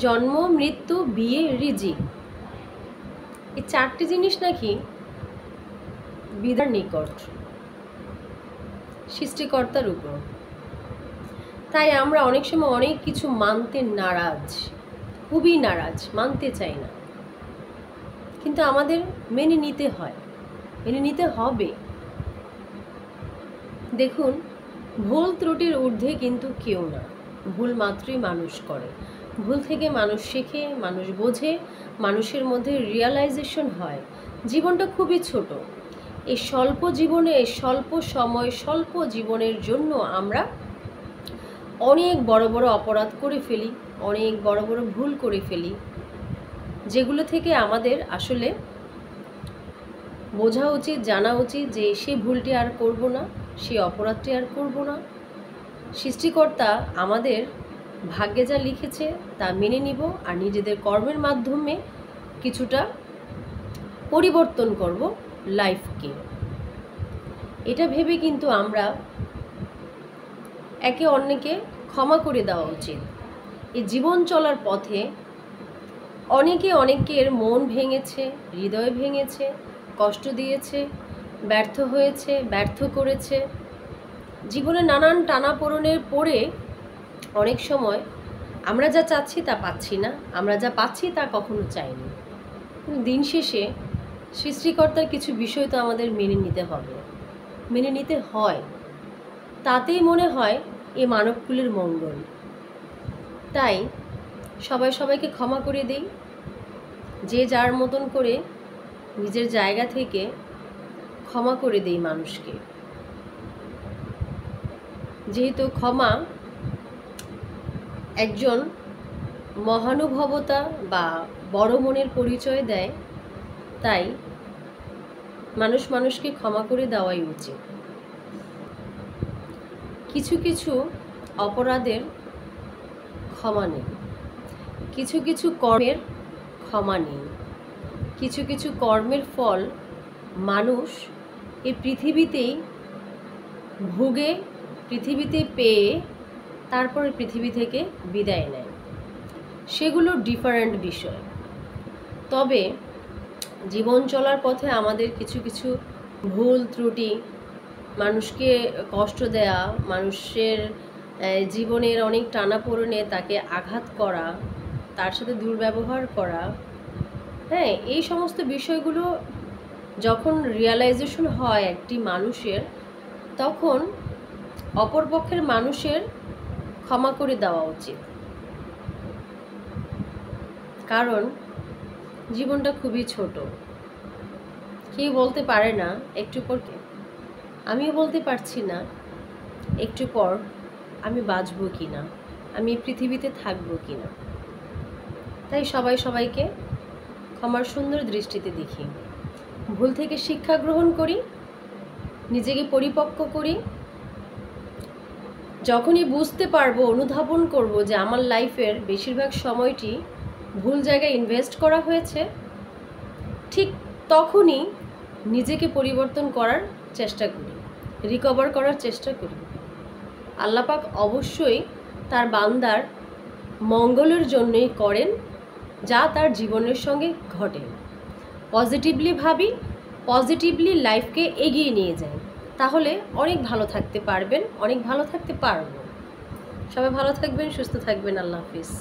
জন্ম, মৃত্যু, বিয়ে, রিজিক, এই চারটি জিনিস নাকি বিধার নিকট, সৃষ্টিকর্তার উপর। তাই আমরা অনেক সময় অনেক কিছু মানতে নারাজ, খুবই নারাজ, মানতে চাই না, কিন্তু আমাদের মেনে নিতে হয়, মেনে নিতে হবে। দেখুন, ভুল ত্রুটির ঊর্ধ্বে কিন্তু কেউ না। ভুল মাত্রই মানুষ করে, ভুল থেকে মানুষ শেখে, মানুষ বোঝে, মানুষের মধ্যে রিয়ালাইজেশন হয়। জীবনটা খুবই ছোট। এই স্বল্প জীবনে, স্বল্প সময়, স্বল্প জীবনের জন্য আমরা অনেক বড় বড় অপরাধ করে ফেলি, অনেক বড় বড় ভুল করে ফেলি, যেগুলো থেকে আমাদের আসলে বোঝা উচিত, জানা উচিত যে সেই ভুলটি আর করব না, সেই অপরাধটি আর করব না। সৃষ্টিকর্তা আমাদের ভাগ্যে যা লিখেছে তা মেনে নিব, আর নিজেদের কর্মের মাধ্যমে কিছুটা পরিবর্তন করব লাইফকে। এটা ভেবে কিন্তু আমরা একে অন্যকে ক্ষমা করে দেওয়া উচিত। এই জীবন চলার পথে অনেকে অনেকের মন ভেঙেছে, হৃদয় ভেঙেছে, কষ্ট দিয়েছে, ব্যর্থ হয়েছে, ব্যর্থ করেছে। জীবনে নানান টানাপোড়েনের পরে অনেক সময় আমরা যা চাচ্ছি তা পাচ্ছি না, আমরা যা পাচ্ছি তা কখনো চাইনি। কিন্তু দিন শেষে সৃষ্টিকর্তার কিছু বিষয় তো আমাদের মেনে নিতে হবে, মেনে নিতে হয়। তাতেই মনে হয় এ মানবকুলের মঙ্গল। তাই সবাই সবাইকে ক্ষমা করে দেই, যে যার মতন করে নিজের জায়গা থেকে ক্ষমা করে দেই মানুষকে। যেহেতু ক্ষমা একজন মহানুভবতা বা বড় মনের পরিচয় দেয়, তাই মানুষ মানুষকে ক্ষমা করে দেওয়াই উচিত। কিছু কিছু অপরাধের ক্ষমা নেই, কিছু কিছু কর্মের ক্ষমা নেই, কিছু কিছু কর্মের ফল মানুষ এই পৃথিবীতেই ভুগে, পৃথিবীতে পেয়ে তারপরে পৃথিবী থেকে বিদায় নেয়। সেগুলো ডিফারেন্ট বিষয়। তবে জীবন চলার পথে আমাদের কিছু কিছু ভুল ত্রুটি, মানুষকে কষ্ট দেয়া, মানুষের জীবনের অনেক টানাপোড়েনে তাকে আঘাত করা, তার সাথে দুর্ব্যবহার করা, হ্যাঁ, এই সমস্ত বিষয়গুলো যখন রিয়ালাইজেশন হয় একটি মানুষের, তখন অপরপক্ষের মানুষের ক্ষমা করে দেওয়া উচিত। কারণ জীবনটা খুবই ছোট। কেউ বলতে পারে না একটু পর, আমিও বলতে পারছি না একটু পর আমি বাঁচব কি না, আমি পৃথিবীতে থাকবো কি না। তাই সবাই সবাইকে ক্ষমার সুন্দর দৃষ্টিতে দেখি, ভুল থেকে শিক্ষা গ্রহণ করি, নিজেকে পরিপক্ক করি। যখনই বুঝতে পারবো, অনুধাবন করব যে আমার লাইফের বেশিরভাগ সময়টি ভুল জায়গায় ইনভেস্ট করা হয়েছে, ঠিক তখনই নিজেকে পরিবর্তন করার চেষ্টা করি, রিকভার করার চেষ্টা করি। আল্লাহ পাক অবশ্যই তার বান্দার মঙ্গলের জন্যই করেন যা তার জীবনের সঙ্গে ঘটে। পজিটিভলি ভাবি, পজিটিভলি লাইফকে এগিয়ে নিয়ে যাই, তাহলে অনেক ভালো থাকতে পারবেন, অনেক ভালো থাকতে পারবো। সবাই ভালো থাকবেন, সুস্থ থাকবেন। আল্লাহ হাফিজ।